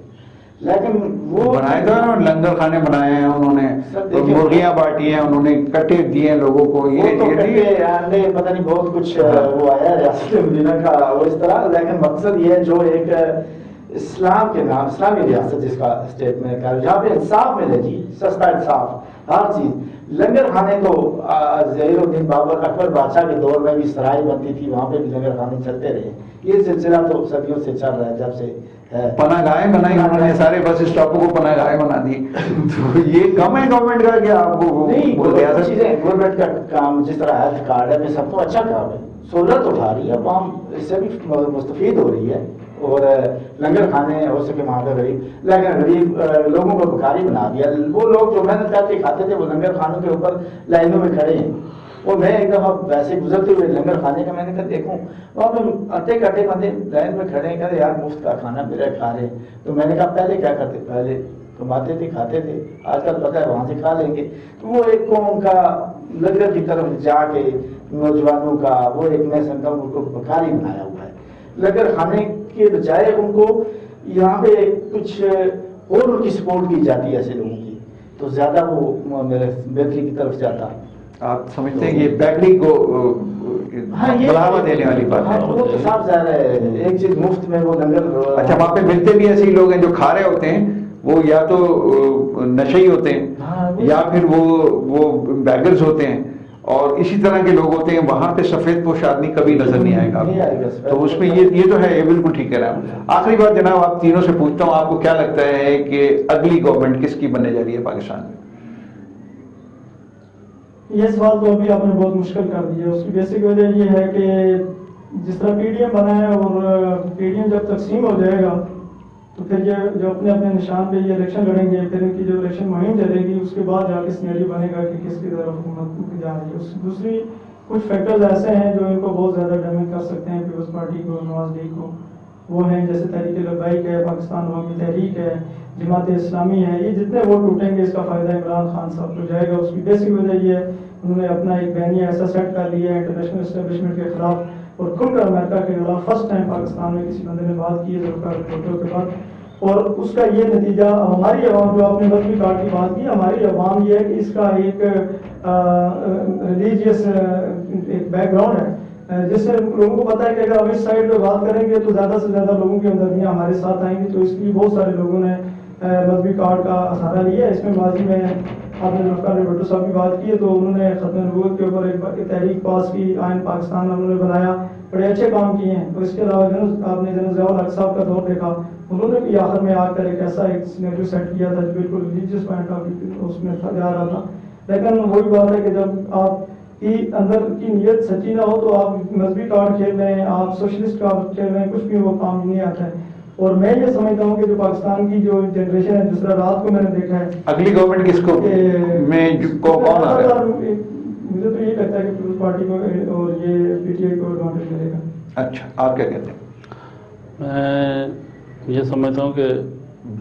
لیکن وہ بنائے تو لنگر خانے بنائے ہیں انہوں نے, مرغیاں بانٹی ہیں انہوں نے, کٹے دیے ہیں لوگوں کو, یہ پتہ نہیں بہت کچھ وہ آیا ہے ریاست مدینہ کا وہ اس طرح. لیکن مقصد یہ ہے جو ایک اسلام کے نام, اسلامی ریاست جس کا اسٹیٹ میں جہاں پہ انصاف ملے جی, سستا انصاف ہر چیز. لنگر خانے تو ظہیر الدین بابر اکبر بادشاہ کے دور میں بھی سرائی بنتی تھی, وہاں پہ بھی لنگر خانے چلتے رہے. یہ سلسلہ تو صدیوں سے چل رہا ہے, جب سے پناہ گاہیں بنائی انہوں نے, سارے بس اسٹاپوں کو پناہ گاہیں بنا دی. تو یہ کم ہے گورنمنٹ کا کہ آپ کو نہیں, چیزیں گورنمنٹ کا کام جس طرح ہیلتھ کارڈ ہے, سب تو اچھا کام ہے, سہولت اٹھا رہی ہے, عوام اس سے بھی مستفید ہو رہی ہے. اور لنگر کھانے ہو سکے وہاں پہ غریب, لیکن غریب لوگوں کو بھکاری بنا دیا. وہ لوگ جو محنت کر کے کھاتے تھے وہ لنگر کھانوں کے اوپر لائنوں میں کھڑے ہیں. اور میں ایک دفعہ ویسے گزرتے ہوئے لنگر کھانے کا میں نے کہا دیکھوں, وہاں پہ آتے کٹے بندے لائن میں کھڑے ہیں, کہتے یار مفت کا کھانا میرا کھا رہے ہیں. تو میں نے کہا پہلے کیا کرتے, پہلے کماتے تھے کھاتے تھے, آج کل پتہ ہے وہاں سے کھا لیں گے. تو وہ ایک قوم کا لنگر کی طرف جا کے نوجوانوں کا وہ ایک میں سمجھتا ہوں ان کو بھکاری بنایا ہوا ہے. لنگر کھانے کے بجائے ان کو یہاں پہ کچھ اور ان کی سپورٹ کی جاتی ہے ایسے لوگوں کی, تو زیادہ وہ میرے بہتری کی طرف جاتا. آپ سمجھتے ہیں یہ بیکری کو بڑھاوا دینے والی بات ہے؟ وہ تو صاف ظاہر ہے, ایک چیز مفت میں وہ لنگر. اچھا, وہاں پہ ملتے بھی ایسے لوگ ہیں جو کھا رہے ہوتے ہیں, وہ یا تو نشئی ہوتے ہیں یا پھر وہ بیگرز ہوتے ہیں, اور اسی طرح کے لوگ ہوتے ہیں. وہاں پہ سفید پوش آدمی کبھی نظر نہیں آئے گا. تو اس میں یہ تو ہے, یہ بالکل ٹھیک ہے. آخری بات جناب, آپ تینوں سے پوچھتا ہوں, آپ کو کیا لگتا ہے کہ اگلی گورنمنٹ کس کی بننے جا رہی ہے پاکستان میں؟ یہ سوال تو ابھی آپ نے بہت مشکل کر دیا. اس کی بیسک وجہ یہ ہے کہ جس طرح پی ڈی ایم بنا ہے, اور پی ڈی ایم جب تقسیم ہو جائے گا تو پھر یہ جو اپنے اپنے نشان پہ یہ الیکشن لڑیں گے, پھر ان کی جو الیکشن مہم چلے گی اس کے بعد جا کے سینیریو بنے گا کہ کس کی طرف حکومت جا رہی ہے. دوسری کچھ فیکٹرز ایسے ہیں جو ان کو بہت زیادہ ڈیمیج کر سکتے ہیں پیپلز پارٹی کو, نواز لیگ کو. وہ ہیں جیسے تحریک لبیک ہے, پاکستان عوامی تحریک ہے, جماعت اسلامی ہے. یہ جتنے ووٹ ٹوٹیں گے اس کا فائدہ عمران خان صاحب کو جائے گا. اس کی بیسک وجہ یہ ہے انہوں نے اپنا ایک بیانیہ ایسا سیٹ کر لیا ہے انٹرنیشنل اسٹیبلشمنٹ کے خلاف, اور کھل کر امریکہ کے خلاف فرسٹ ٹائم پاکستان میں کسی بندے نے بات کی ہے ذوالفقار بھٹو کے بعد. اور اس کا یہ نتیجہ ہماری عوام, جو آپ نے مذہبی کارڈ کی بات کی, ہماری عوام یہ ہے کہ اس کا ایک ریلیجیس ایک بیک گراؤنڈ ہے, جس سے لوگوں کو پتا ہے کہ اگر ہم اس سائڈ پہ بات کریں گے تو زیادہ سے زیادہ لوگوں کی ہمدردیاں ہمارے ساتھ آئیں گی. تو اس لیے بہت سارے لوگوں نے مذہبی کارڈ کا سہارا لیا ہے. اس میں ماضی میں آپ نے ذوالفقار بھٹو صاحب کی بات کی ہے تو انہوں نے ختم نبوت کے اوپر ایک تحریک پاس کی, آئین پاکستان انہوں نے بنایا, بڑے اچھے کام کیے ہیں. اور اس کے علاوہ آپ نے جنرل ضیاء الحق صاحب کا دور دیکھا, انہوں نے بھی آخر میں آ کر ایک ایسا ایک سینیریو سیٹ کیا تھا جو بالکل ریلیجیس پوائنٹ آف ویو اس میں جا رہا تھا. لیکن وہی بات ہے کہ جب آپ کی اندر کی نیت سچی نہ ہو تو آپ مذہبی کارڈ کھیل رہے ہیں, آپ سوشلسٹ کارڈ کھیل رہے ہیں, کچھ بھی وہ کام نہیں آتا ہے. اور میں یہ سمجھتا ہوں کہ جو پاکستان کی جو جنریشن ہے, جس طرح رات کو میں نے دیکھا ہے, اگلی گورنمنٹ کس کو میں کون آ رہا ہے؟ مجھے تو یہ لگتا ہے کہ پیپلز پارٹی کو اور یہ پی ٹی آئی کو ایڈوانٹیج ملے گا. اچھا, آپ کیا کہتے ہیں؟ میں یہ سمجھتا ہوں کہ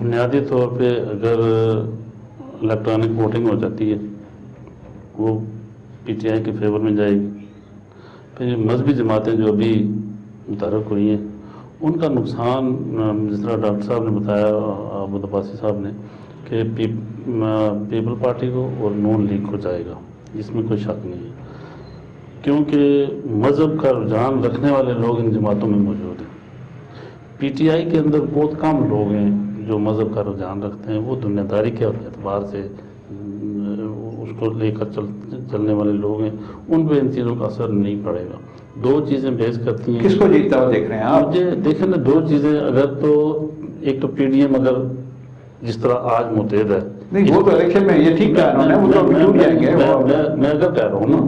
بنیادی طور پہ اگر الیکٹرانک ووٹنگ ہو جاتی ہے وہ پی ٹی آئی کے فیور میں جائے گی. پھر مذہبی جماعتیں جو ابھی متحرک ہوئی ہیں ان کا نقصان, جس طرح ڈاکٹر صاحب نے بتایا, ابو عباسی صاحب نے, کہ پیپل پارٹی کو اور نون لیگ کو جائے گا, اس میں کوئی شک نہیں ہے. کیونکہ مذہب کا رجحان رکھنے والے لوگ ان جماعتوں میں موجود ہیں. پی ٹی آئی کے اندر بہت کم لوگ ہیں جو مذہب کا رجحان رکھتے ہیں, وہ دنیا داری کے اعتبار سے اس کو لے کر چلنے والے لوگ ہیں, ان پہ ان چیزوں کا اثر نہیں پڑے گا. دو چیزیں بیس کرتی ہیں. کس کو جیتتا ہوا دیکھ رہے ہیں آپ؟ مجھے دیکھیں نا, دو چیزیں اگر تو ایک تو پی ڈی ایم اگر جس طرح آج متحد ہے, نہیں وہ تو الیکشن میں یہ ٹھیک کہا انہوں نے, وہ تو ابھی ٹوٹ جائیں گے. میں اگر کہہ رہا ہوں نا,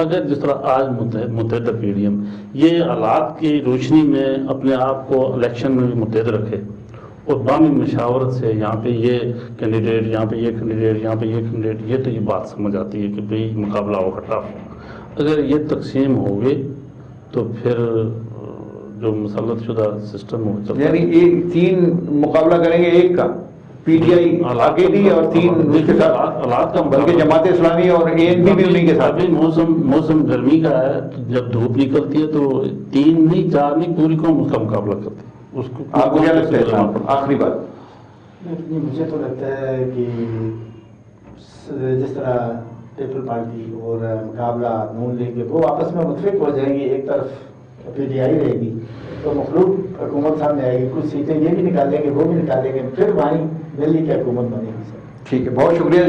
اگر جس طرح آج متحد پی ڈی ایم یہ حالات کی روشنی میں اپنے آپ کو الیکشن میں بھی متحد رکھے اور بامی مشاورت سے یہاں پہ یہ کینڈیڈیٹ, یہاں پہ یہ کینڈیڈیٹ, یہاں پہ یہ کینڈیڈیٹ, یہ تو یہ بات سمجھ آتی ہے کہ بھئی مقابلہ ہوگا ٹف. اگر یہ تقسیم ہو گئی تو پھر جو مسلط شدہ سسٹم ہو چلتا ہے, یعنی ایک 3 مقابلہ کریں گے, ایک کا پی ٹی آئی اکیلی اور 3 اس کے ساتھ, بلکہ جماعت اسلامی اور اے این پی بھی انہیں کے ساتھ. ابھی موسم گرمی کا ہے, جب دھوپ نکلتی ہے تو 3 نہیں 4 نہیں پوری قوم اس کا مقابلہ کرتی ہے. اس کو آپ کو کیا لگتا ہے؟ آخری بات, مجھے تو لگتا ہے کہ جس طرح پیپل پارٹی اور مقابلہ نون لیگ وہ آپس میں متفق ہو جائیں گے, ایک طرف پی ٹی آئی رہے گی تو مخلوق حکومت سامنے آئے گی, کچھ سیٹیں یہ بھی نکالیں گے وہ بھی نکالیں گے, پھر وہیں دلی کی حکومت بنے گی. سر ٹھیک ہے, بہت شکریہ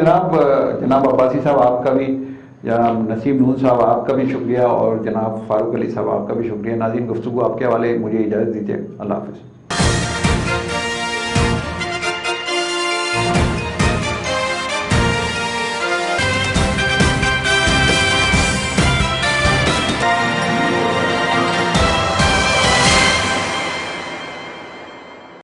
جناب عباسی صاحب آپ کا بھی, جناب نسیم نون صاحب آپ کا بھی شکریہ, اور جناب فاروق علی صاحب آپ کا بھی شکریہ. ناظرین, گفتگو آپ کے حوالے, مجھے اجازت دیجیے. اللہ حافظ.